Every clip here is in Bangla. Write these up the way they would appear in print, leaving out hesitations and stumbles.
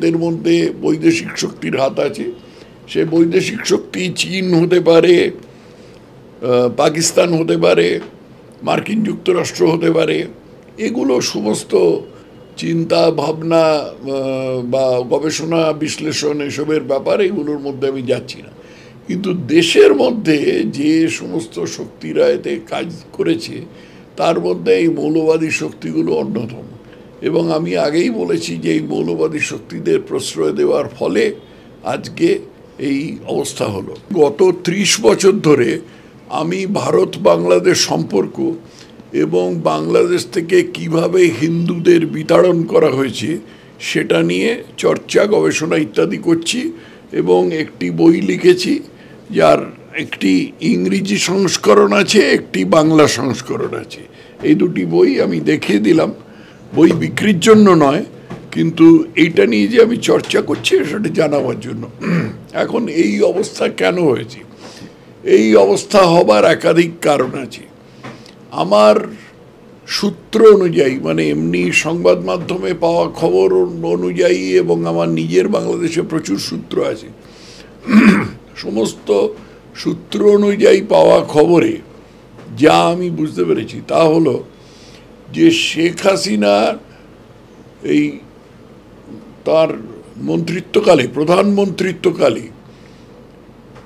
এদের মধ্যে বৈদেশিক শক্তির হাত আছে। সে বৈদেশিক শক্তি চীন হতে পারে, পাকিস্তান হতে পারে, মার্কিন যুক্তরাষ্ট্র হতে পারে। এগুলো সমস্ত চিন্তা ভাবনা বা গবেষণা বিশ্লেষণ এসবের ব্যাপারে এগুলোর মধ্যে আমি যাচ্ছি না। কিন্তু দেশের মধ্যে যে সমস্ত শক্তিরা এতে কাজ করেছে তার মধ্যে এই মৌলবাদী শক্তিগুলো অন্যতম। এবং আমি আগেই বলেছি যে এই মৌলবাদী শক্তিদের প্রশ্রয় দেওয়ার ফলে আজকে এই অবস্থা হলো। গত 30 বছর ধরে আমি ভারত বাংলাদেশ সম্পর্ক এবং বাংলাদেশ থেকে কিভাবে হিন্দুদের বিতাড়ন করা হয়েছে সেটা নিয়ে চর্চা, গবেষণা ইত্যাদি করছি এবং একটি বই লিখেছি, যার একটি ইংরেজি সংস্করণ আছে, একটি বাংলা সংস্করণ আছে। এই দুটি বই আমি দেখিয়ে দিলাম। বই বিক্রির জন্য নয়, কিন্তু এইটা নিয়ে যে আমি চর্চা করছি সেটা জানাবার জন্য। এখন এই অবস্থা কেন হয়েছে? এই অবস্থা হবার একাধিক কারণ আছে। আমার সূত্র অনুযায়ী, মানে এমনি সংবাদ মাধ্যমে পাওয়া খবর অনুযায়ী, এবং আমার নিজের বাংলাদেশে প্রচুর সূত্র আছে, সমস্ত সূত্র অনুযায়ী পাওয়া খবরে যা আমি বুঝতে পেরেছি তা হলো যে শেখ হাসিনা এই তার মন্ত্রিত্বকালে, প্রধানমন্ত্রিত্বকালে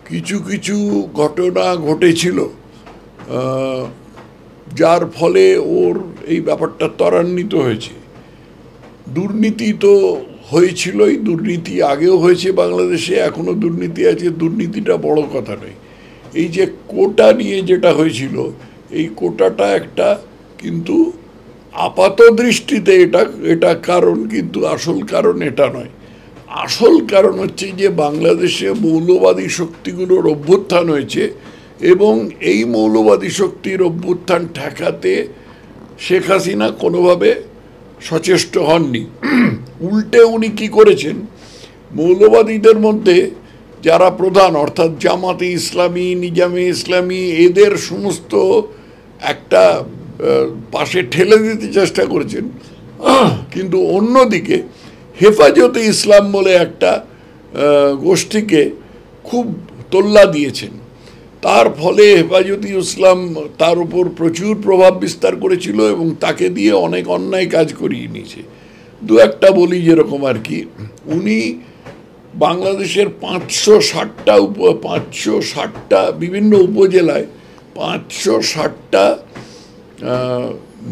কিছু কিছু ঘটনা ঘটেছিল যার ফলে ওর এই ব্যাপারটা ত্বরান্বিত হয়েছে। দুর্নীতি তো হয়েছিলই, দুর্নীতি আগেও হয়েছে বাংলাদেশে, এখনও দুর্নীতি আছে, দুর্নীতিটা বড় কথা নয়। এই যে কোটা নিয়ে যেটা হয়েছিল, এই কোটাটা একটা, কিন্তু আপাত দৃষ্টিতে এটা কারণ, কিন্তু আসল কারণ এটা নয়। আসল কারণ হচ্ছে যে বাংলাদেশে মৌলবাদী শক্তিগুলোর অভ্যুত্থান হয়েছে এবং এই মৌলবাদী শক্তির অভ্যুত্থান ঠেকাতে শেখ হাসিনা কোনোভাবে সচেষ্ট হননি। উল্টে উনি কী করেছেন, মৌলবাদীদের মধ্যে যারা প্রধান, অর্থাৎ জামাতে ইসলামী, নিজামে ইসলামী, এদের সমস্ত একটা পাশে ঠেলে দিতে চেষ্টা করেছেন, কিন্তু অন্যদিকে হেফাজতে ইসলাম বলে একটা গোষ্ঠীকে খুব তোল্লা দিয়েছেন। তার ফলে হেফাজতে ইসলাম তার উপর প্রচুর প্রভাব বিস্তার করেছিল এবং তাকে দিয়ে অনেক অন্যায় কাজ করিয়ে নিয়েছে। দু একটা বলি, যেরকম আর কি, উনি বাংলাদেশের 560টা বিভিন্ন উপজেলায় 560টা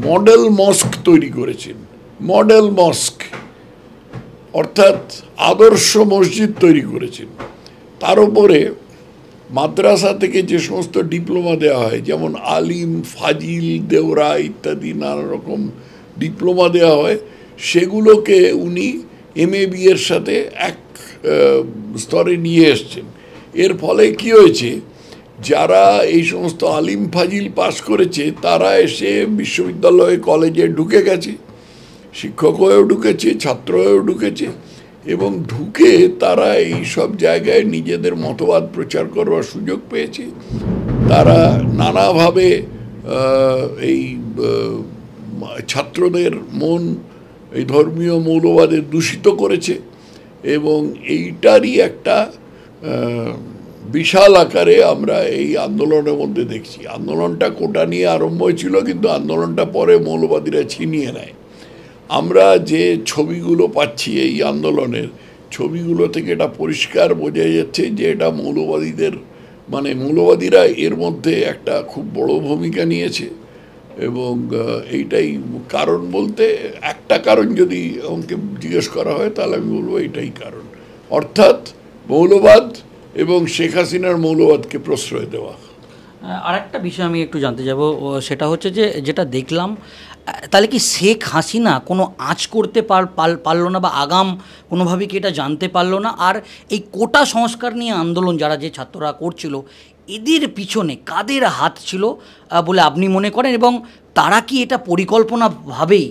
মডেল মস্ক তৈরি করেছেন। মডেল মস্ক অর্থাৎ আদর্শ মসজিদ তৈরি করেছেন। তার উপরে মাদ্রাসা থেকে যে সমস্ত ডিপ্লোমা দেওয়া হয়, যেমন আলিম, ফাজিল, দেওরা ইত্যাদি নানা রকম ডিপ্লোমা দেওয়া হয়, সেগুলোকে উনি MA এর সাথে এক স্তরে নিয়ে এসছেন। এর ফলে কি হয়েছে, যারা এই সমস্ত আলিম ফাজিল পাশ করেছে তারা এসে বিশ্ববিদ্যালয়ে, কলেজে ঢুকে গেছে, শিক্ষক হয়েও ঢুকেছে, ছাত্র হয়েও ঢুকেছে, এবং ঢুকে তারা এই সব জায়গায় নিজেদের মতবাদ প্রচার করবার সুযোগ পেয়েছে। তারা নানাভাবে এই ছাত্রদের মন এই ধর্মীয় মৌলবাদে দূষিত করেছে এবং এইটারই একটা বিশাল আকারে আমরা এই আন্দোলনের মধ্যে দেখছি। আন্দোলনটা কোটা নিয়ে আরম্ভ হয়েছিল, কিন্তু আন্দোলনটা পরে মৌলবাদীরা ছিনিয়ে নেয়। আমরা যে ছবিগুলো পাচ্ছি এই আন্দোলনের, ছবিগুলো থেকে এটা পরিষ্কার বোঝা যাচ্ছে যে এটা মৌলবাদীদের, মানে মৌলবাদীরা এর মধ্যে একটা খুব বড় ভূমিকা নিয়েছে। এবং এইটাই কারণ, বলতে একটা কারণ যদি আমাকে জিজ্ঞেস করা হয় তাহলে আমি বলবো এইটাই কারণ, অর্থাৎ মৌলবাদ এবং শেখ হাসিনার মৌলবাদকে প্রশ্রয় দেওয়া। আর একটা বিষয় আমি একটু জানতে যাব, সেটা হচ্ছে যে যেটা দেখলাম, তাহলে কি শেখ হাসিনা কোনো আঁচ করতে পারলো না, বা আগাম কোনোভাবেই কি এটা জানতে পারলো না? আর এই কোটা সংস্কার নিয়ে আন্দোলন যারা, যে ছাত্ররা করছিল, এদের পিছনে কাদের হাত ছিল বলে আপনি মনে করেন? এবং তারা কি এটা পরিকল্পনাভাবেই,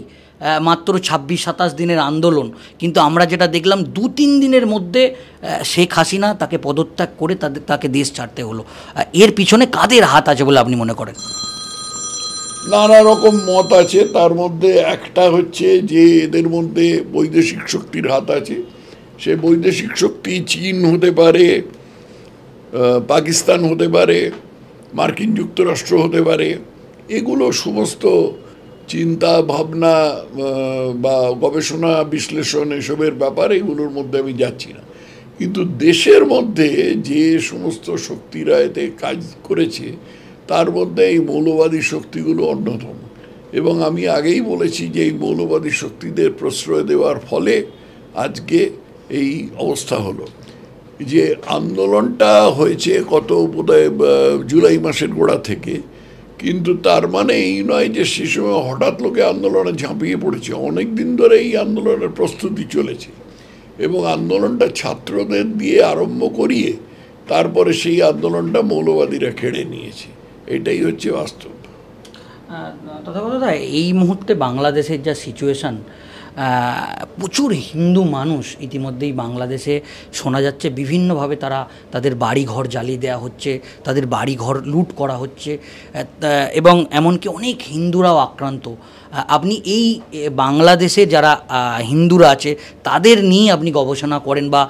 মাত্র 26-27 দিনের আন্দোলন, কিন্তু আমরা যেটা দেখলাম 2-3 দিনের মধ্যে শেখ হাসিনা তাকে পদত্যাগ করে তাকে দেশ ছাড়তে হলো, এর পিছনে কাদের হাত আছে বলে আপনি মনে করেন? নানা রকম মত আছে। তার মধ্যে একটা হচ্ছে যে এদের মধ্যে বৈদেশিক শক্তির হাত আছে, সে বৈদেশিক শক্তি চীন হতে পারে, পাকিস্তান হতে পারে, মার্কিন যুক্তরাষ্ট্র হতে পারে, এগুলো সমস্ত চিন্তা ভাবনা বা গবেষণা বিশ্লেষণ এসবের ব্যাপারে এগুলোর মধ্যে আমি যাচ্ছি না। কিন্তু দেশের মধ্যে যে সমস্ত শক্তিরা এতে কাজ করেছে তার মধ্যে এই মৌলবাদী শক্তিগুলো অন্যতম। এবং আমি আগেই বলেছি যে এই মৌলবাদী শক্তিদের প্রশ্রয় দেওয়ার ফলে আজকে এই অবস্থা হলো। যে আন্দোলনটা হয়েছে কত বোধহয় জুলাই মাসের গোড়া থেকে, কিন্তু তার মানে এই নয় যে সে সময় হঠাৎ লোকে আন্দোলনে ঝাঁপিয়ে পড়েছে। অনেক দিন ধরে এই আন্দোলনের প্রস্তুতি চলেছে এবং আন্দোলনটা ছাত্রদের দিয়ে আরম্ভ করিয়ে তারপরে সেই আন্দোলনটা মৌলবাদীরা কেড়ে নিয়েছে। এটাই হচ্ছে বাস্তব। তথাগত দা, এই মুহূর্তে বাংলাদেশের যা সিচুয়েশান, প্রচুর হিন্দু মানুষ ইতিমধ্যেই বাংলাদেশে শোনা যাচ্ছে বিভিন্নভাবে তাদের বাড়িঘর জ্বালিয়ে দেওয়া হচ্ছে, তাদের বাড়িঘর লুট করা হচ্ছে, এবং এমনকি অনেক হিন্দুরাও আক্রান্ত। আপনি এই বাংলাদেশে যারা হিন্দুরা আছে তাদের নিয়ে আপনি গবেষণা করেন বা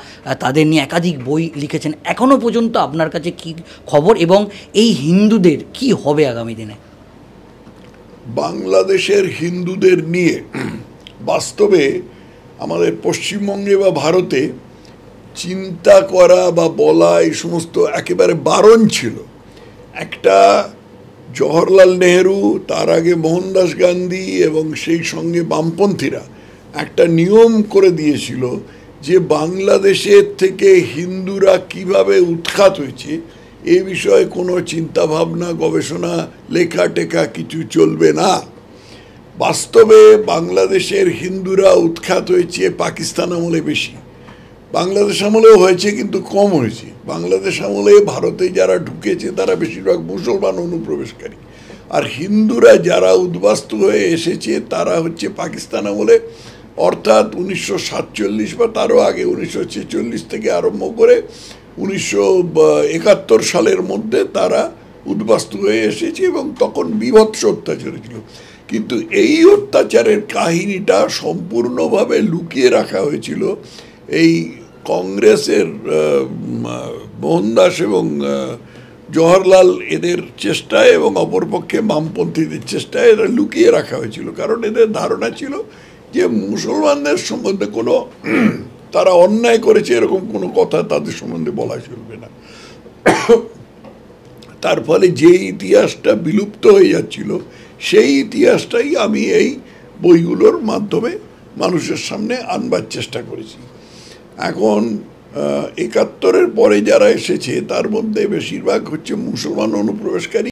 তাদের নিয়ে একাধিক বই লিখেছেন, এখনও পর্যন্ত আপনার কাছে কি খবর এবং এই হিন্দুদের কি হবে আগামী দিনে? বাংলাদেশের হিন্দুদের নিয়ে বাস্তবে আমাদের পশ্চিমবঙ্গে বা ভারতে চিন্তা করা বা বলা এই সমস্ত একেবারে বারণ ছিল। একটা জওহরলাল নেহেরু, তার আগে মোহনদাস গান্ধী এবং সেই সঙ্গে বামপন্থীরা একটা নিয়ম করে দিয়েছিল যে বাংলাদেশের থেকে হিন্দুরা কিভাবে উৎখাত হয়েছে এ বিষয়ে কোনো চিন্তাভাবনা, গবেষণা, লেখা টেখা কিছু চলবে না। বাস্তবে বাংলাদেশের হিন্দুরা উৎখাত হয়েছে পাকিস্তান আমলে বেশি, বাংলাদেশ আমলেও হয়েছে কিন্তু কম হয়েছে। বাংলাদেশ আমলে ভারতে যারা ঢুকেছে তারা বেশিরভাগ মুসলমান অনুপ্রবেশকারী, আর হিন্দুরা যারা উদ্বাস্তু হয়ে এসেছে তারা হচ্ছে পাকিস্তান আমলে, অর্থাৎ 1947 বা তারও আগে 1946 থেকে আরম্ভ করে 1971 সালের মধ্যে তারা উদ্বাস্তু হয়ে এসেছে এবং তখন বীভৎস অত্যাচার ছিল। কিন্তু এই অত্যাচারের কাহিনীটা সম্পূর্ণভাবে লুকিয়ে রাখা হয়েছিল এই কংগ্রেসের মোহনদাস এবং জওহরলাল এদের চেষ্টায় এবং অপরপক্ষে বামপন্থীদের চেষ্টায় এরা লুকিয়ে রাখা হয়েছিল। কারণ এদের ধারণা ছিল যে মুসলমানদের সম্বন্ধে কোনো তারা অন্যায় করেছে এরকম কোনো কথা তাদের সম্বন্ধে বলা চলবে না। তার ফলে যে ইতিহাসটা বিলুপ্ত হয়ে যাচ্ছিল সেই ইতিহাসটাই আমি এই বইগুলোর মাধ্যমে মানুষের সামনে আনবার চেষ্টা করেছি। এখন 71-এর পরে যারা এসেছে তার মধ্যে বেশিরভাগ হচ্ছে মুসলমান অনুপ্রবেশকারী।